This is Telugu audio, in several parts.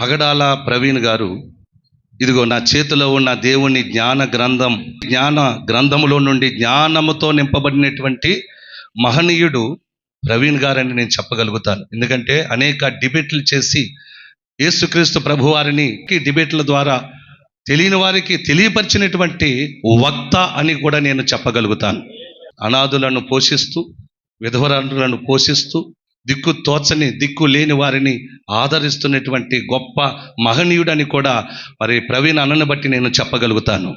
పగడాల ప్రవీణ్ గారు, ఇదిగో నా చేతిలో ఉన్న దేవుని జ్ఞాన గ్రంథములో నుండి జ్ఞానముతో నింపబడినటువంటి మహనీయుడు ప్రవీణ్ గారని నేను చెప్పగలుగుతాను. ఎందుకంటే అనేక డిబేట్లు చేసి యేసుక్రీస్తు ప్రభువారిని డిబేట్ల ద్వారా తెలియని వారికి తెలియపరిచినటువంటి వక్త అని కూడా నేను చెప్పగలుగుతాను. అనాథులను పోషిస్తూ, విధవరాలను పోషిస్తూ, దిక్కు లేని వారిని ఆదరిస్తున్నటువంటి గొప్ప మహనీయుడని కూడా మరి ప్రవీణ్ అన్నను బట్టి నేను చెప్పగలుగుతాను.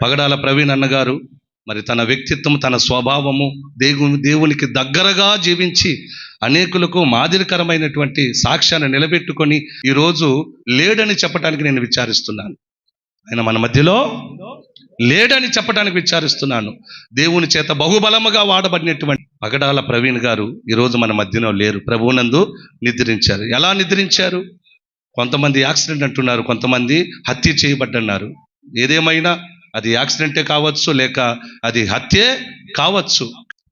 పగడాల ప్రవీణ్ అన్నగారు మరి తన వ్యక్తిత్వం, తన స్వభావము, దేవునికి దగ్గరగా జీవించి అనేకులకు మాదిరికరమైనటువంటి సాక్ష్యాన్ని నిలబెట్టుకొని ఈరోజు లేడని చెప్పడానికి నేను విచారిస్తున్నాను. ఆయన మన మధ్యలో లేడని చెప్పడానికి విచారిస్తున్నాను. దేవుని చేత బహుబలముగా వాడబడినటువంటి పగడాల ప్రవీణ్ గారు ఈరోజు మన మధ్యలో లేరు. ప్రభువునందు నిద్రించారు. ఎలా నిద్రించారు? కొంతమంది యాక్సిడెంట్ అంటున్నారు, కొంతమంది హత్య చేయబడ్డన్నారు. ఏదేమైనా అది యాక్సిడెంటే కావచ్చు, లేక అది హత్యే కావచ్చు.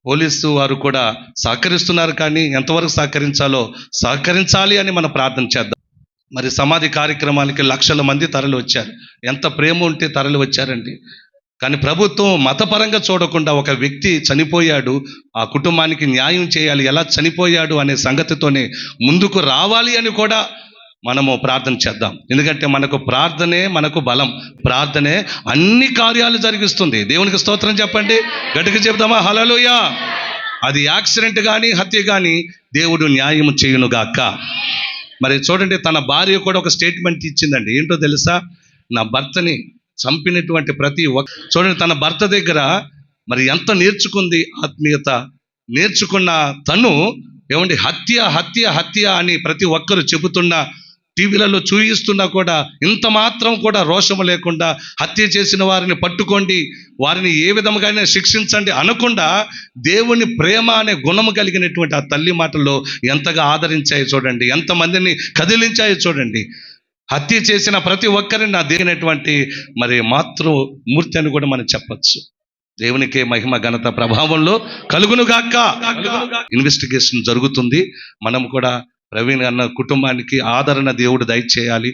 పోలీసు వారు కూడా సహకరిస్తున్నారు, కానీ ఎంతవరకు సహకరించాలో సహకరించాలి అని మనం ప్రార్థన చేద్దాం. మరి సమాధి కార్యక్రమానికి లక్షల మంది తరలి వచ్చారు. ఎంత ప్రేమ ఉంటే తరలి వచ్చారండి. కానీ ప్రభుత్వం మతపరంగా చూడకుండా ఒక వ్యక్తి చనిపోయాడు, ఆ కుటుంబానికి న్యాయం చేయాలి, ఎలా చనిపోయాడు అనే సంగతితోనే ముందుకు రావాలి అని కూడా మనము ప్రార్థన చేద్దాం. ఎందుకంటే మనకు ప్రార్థనే మనకు బలం. ప్రార్థనే అన్ని కార్యాలు జరిగిస్తుంది. దేవునికి స్తోత్రం చెప్పండి, గట్టిగా చెప్దామా? హల్లెలూయా. అది యాక్సిడెంట్ కానీ హత్య కానీ దేవుడు న్యాయం చేయునుగాక. మరి చూడండి, తన భార్య కూడా ఒక స్టేట్మెంట్ ఇచ్చిందండి. ఏంటో తెలుసా? నా భర్తని చంపినటువంటి చూడండి, తన భర్త దగ్గర మరి ఎంత నేర్చుకుంది ఆత్మీయత. నేర్చుకున్న తను ఏమండి, హత్య హత్య హత్య అని ప్రతి ఒక్కరు చెబుతున్నా, టీవీలలో చూయిస్తున్నా కూడా ఇంత మాత్రం కూడా రోషము లేకుండా హత్య చేసిన వారిని పట్టుకోండి, వారిని ఏ విధముగానే శిక్షించండి అనకుండా దేవుని ప్రేమ అనే గుణము కలిగినటువంటి ఆ తల్లి మాటల్లో ఎంతగా ఆదరించాయి చూడండి, ఎంతమందిని కదిలించాయి చూడండి. హత్య చేసిన ప్రతి ఒక్కరిని నా దిగినటువంటి మరి మాతృమూర్తి అని కూడా మనం చెప్పచ్చు. దేవునికే మహిమ ఘనత ప్రభావంలో కలుగునుగాక. ఇన్వెస్టిగేషన్ జరుగుతుంది. మనం కూడా ప్రవీణ్ అన్న కుటుంబానికి ఆదరణ దేవుడు దయచేయాలి.